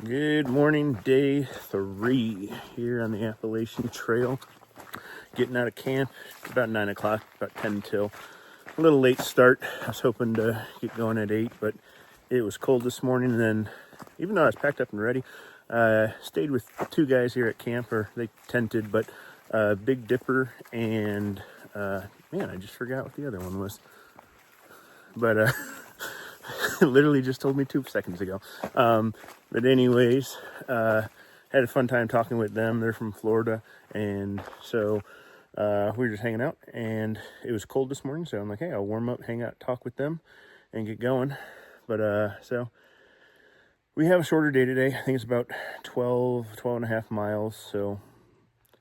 Good morning, day 3 here on the Appalachian Trail. Getting out of camp about 9 o'clock, about 10 till. A little late start. I was hoping to get going at 8, but it was cold this morning. And then, even though I was packed up and ready, stayed with 2 guys here at camp, or they tented, but Big Dipper and, man, I just forgot what the other one was. But, literally just told me 2 seconds ago. But anyways, had a fun time talking with them. They're from Florida, and so we were just hanging out, and it was cold this morning, so I'm like, hey, I'll warm up, hang out, talk with them, and get going. But so we have a shorter day today. I think it's about 12 and a half miles, so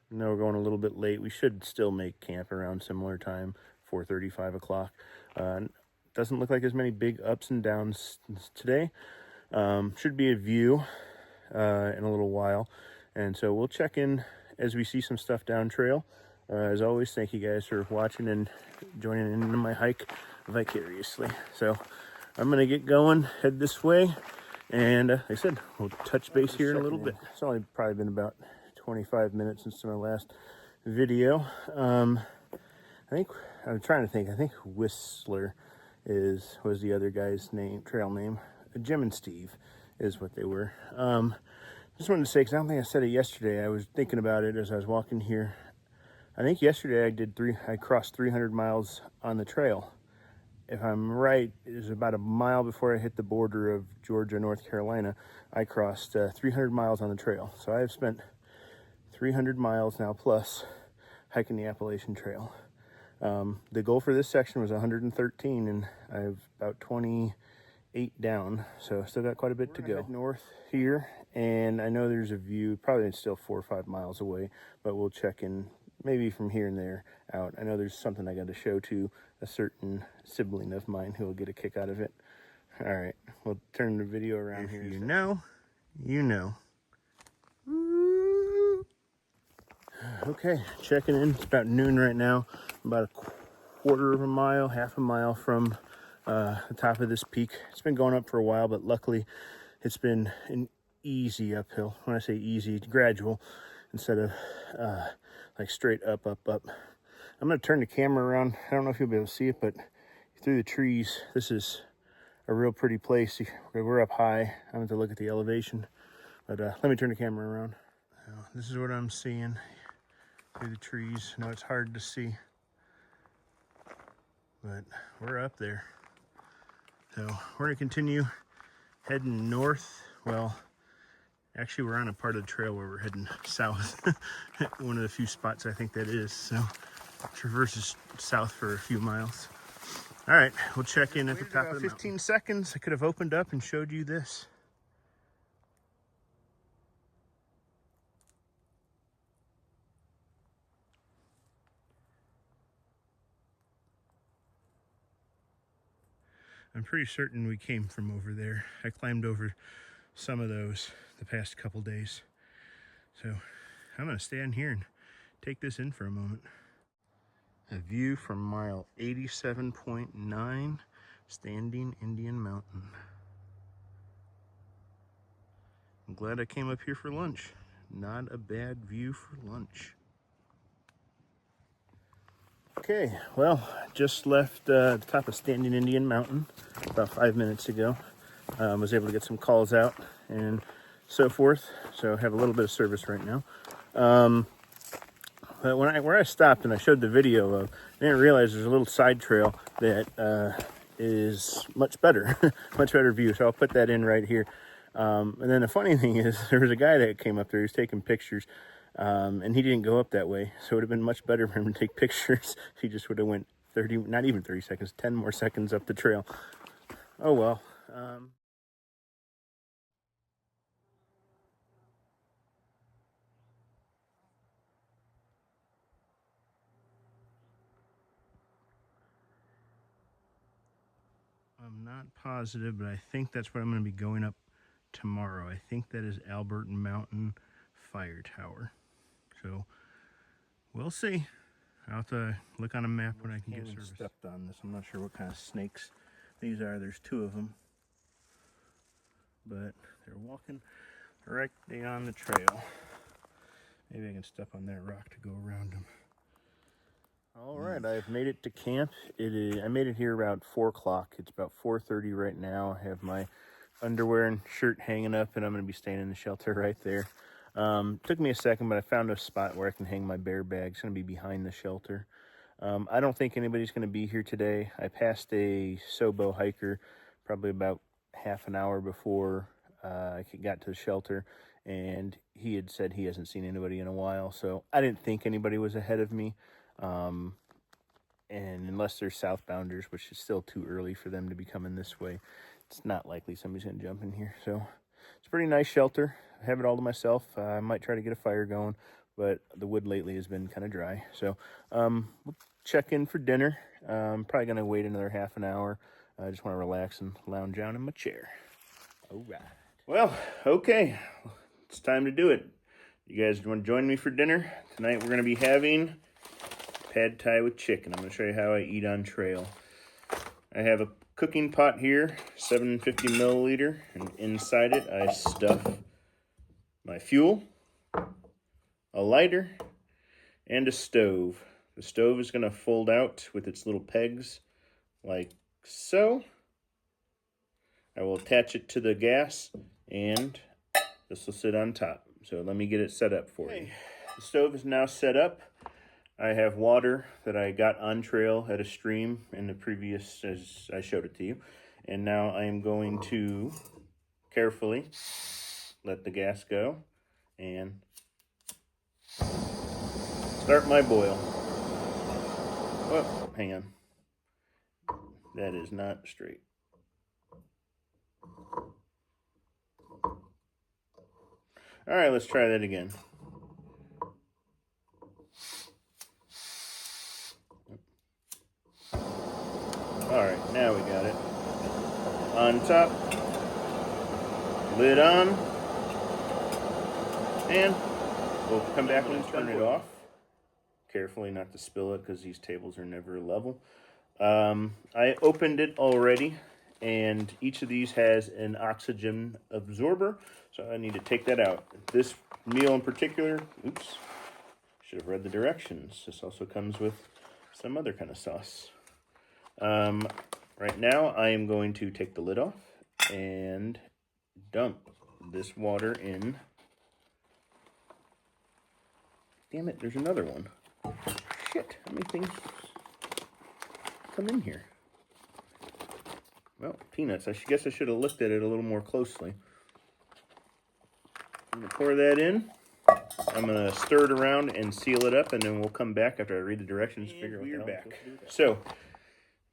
I know we're going a little bit late. We should still make camp around similar time, 4:30, 5 o'clock. Doesn't look like there's many big ups and downs today. Should be a view in a little while, and so we'll check in as we see some stuff down trail. As always, thank you guys for watching and joining in my hike vicariously. So I'm gonna get going, head this way, and like I said, we'll touch base here in a little bit. It's only probably been about 25 minutes since my last video. I'm trying to think. I think Whistler was the other guy's name, trail name. Jim and Steve is what they were. Just wanted to say, because I don't think I said it yesterday. I was thinking about it as I was walking here. I think yesterday I crossed 300 miles on the trail. If I'm right, it was about a mile before I hit the border of Georgia, North Carolina. I crossed 300 miles on the trail. So I have spent 300 miles now plus hiking the Appalachian Trail. The goal for this section was 113, and I have about 28 down, so still got quite a bit to go. North here, and I know there's a view, probably still 4 or 5 miles away, but we'll check in maybe from here and there out. I know there's something I got to show to a certain sibling of mine who will get a kick out of it. All right, we'll turn the video around here. You know. Okay, checking in. It's about noon right now. About a quarter of a mile, half a mile from the top of this peak. It's been going up for a while, but luckily it's been an easy uphill. When I say easy, gradual instead of like straight up. I'm going to turn the camera around. I don't know if you'll be able to see it, but through the trees, this is a real pretty place. We're up high. I have to look at the elevation, but let me turn the camera around. Now, this is what I'm seeing through the trees. I know it's hard to see, but we're up there. So we're gonna continue heading north. Well, actually we're on a part of the trail where we're heading south. One of the few spots I think that is. So traverses south for a few miles. All right, we'll check in at the top of the mountain. 15 seconds, I could have opened up and showed you this. I'm pretty certain we came from over there. I climbed over some of those the past couple days. So I'm gonna stand here and take this in for a moment. A view from mile 87.9, Standing Indian Mountain. I'm glad I came up here for lunch. Not a bad view for lunch. Okay, well, just left the top of Standing Indian Mountain about 5 minutes ago. Was able to get some calls out and so forth, so I have a little bit of service right now. But where I stopped and I showed the video of, I didn't realize there's a little side trail that is much better, much better view. So I'll put that in right here. And then the funny thing is, there was a guy that came up there. He was taking pictures, and he didn't go up that way. So it would have been much better for him to take pictures. He just would have went 30, not even 30 seconds, 10 more seconds up the trail. Oh well. I'm not positive, but I think that's what I'm going to be going up tomorrow. I think that is Albert Mountain Fire Tower. So we'll see. I'll have to look on a map when I can get service. Stepped on this. I'm not sure what kind of snakes these are. There's 2 of them, but they're walking directly on the trail. Maybe I can step on that rock to go around them. All right, I've made it to camp. I made it here around 4 o'clock. It's about 4:30 right now. I have my underwear and shirt hanging up, and I'm going to be staying in the shelter right there. Took me a second, but I found a spot where I can hang my bear bag. It's going to be behind the shelter. I don't think anybody's going to be here today. I passed a Sobo hiker probably about half an hour before I got to the shelter, and he had said he hasn't seen anybody in a while, so I didn't think anybody was ahead of me. And unless they're southbounders, which is still too early for them to be coming this way, it's not likely somebody's going to jump in here. So it's a pretty nice shelter. I have it all to myself. I might try to get a fire going, but the wood lately has been kind of dry. So we'll check in for dinner. I'm probably going to wait another half an hour. I just want to relax and lounge down in my chair. All right. Well, okay. It's time to do it. You guys want to join me for dinner? Tonight we're going to be having pad thai with chicken. I'm going to show you how I eat on trail. I have a cooking pot here, 750 milliliter, and inside it I stuff my fuel, a lighter, and a stove. The stove is going to fold out with its little pegs like so. I will attach it to the gas, and this will sit on top. So let me get it set up for you. The stove is now set up. I have water that I got on trail at a stream in the previous, as I showed it to you. And now I am going to carefully let the gas go and start my boil. Oh, hang on. That is not straight. All right, let's try that again. All right, now we got it. On top, lid on, and we'll come back and turn it off. Carefully not to spill it because these tables are never level. I opened it already, and each of these has an oxygen absorber, so I need to take that out. This meal in particular, oops, should have read the directions. This also comes with some other kind of sauce. Right now I am going to take the lid off and dump this water in. Damn it, there's another one. Shit, how many things come in here? Well, peanuts. I guess I should have looked at it a little more closely. I'm going to pour that in. I'm going to stir it around and seal it up, and then we'll come back after I read the directions to figure out what the hell I'm supposed to do with that. So,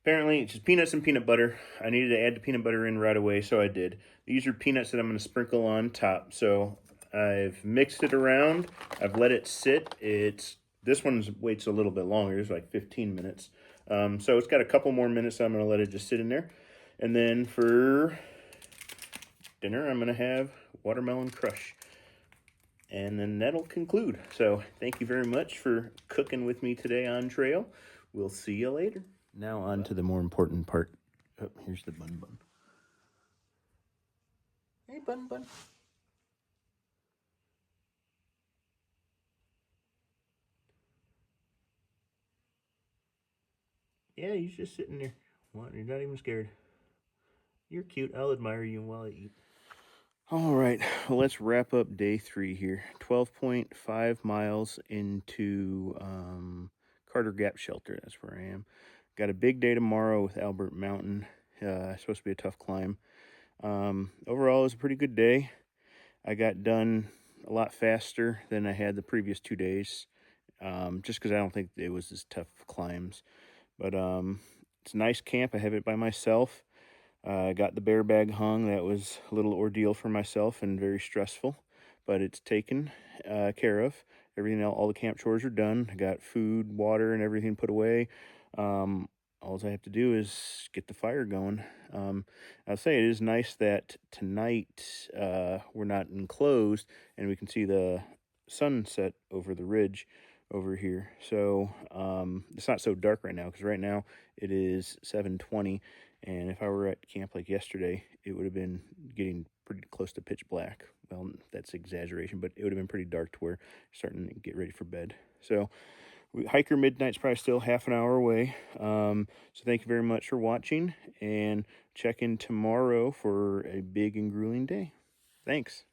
apparently, it's just peanuts and peanut butter. I needed to add the peanut butter in right away, so I did. These are peanuts that I'm going to sprinkle on top. So, I've mixed it around. I've let it sit. This one waits a little bit longer. It's like 15 minutes. So, it's got a couple more minutes, so I'm going to let it just sit in there. And then for dinner, I'm going to have watermelon crush. And then that'll conclude. So thank you very much for cooking with me today on trail. We'll see you later. Now on to the more important part. Oh, here's the Bun Bun. Hey, Bun Bun. Yeah, he's just sitting there. What? You're not even scared. You're cute. I'll admire you while I eat. All right, well, let's wrap up day 3 here. 12.5 miles into Carter Gap Shelter. That's where I am. Got a big day tomorrow with Albert Mountain. It's supposed to be a tough climb. Overall, it was a pretty good day. I got done a lot faster than I had the previous 2 days, just because I don't think it was as tough climbs. But it's a nice camp. I have it by myself. I got the bear bag hung. That was a little ordeal for myself and very stressful, but it's taken care of. Everything, all the camp chores are done. I got food, water, and everything put away. All I have to do is get the fire going. I'll say it is nice that tonight we're not enclosed and we can see the sunset over the ridge. over here. So it's not so dark right now, because right now it is 7:20, and if I were at camp like yesterday, it would have been getting pretty close to pitch black. Well, that's exaggeration, but it would have been pretty dark to where you're starting to get ready for bed. So hiker midnight's probably still half an hour away. So thank you very much for watching, and check in tomorrow for a big and grueling day. Thanks.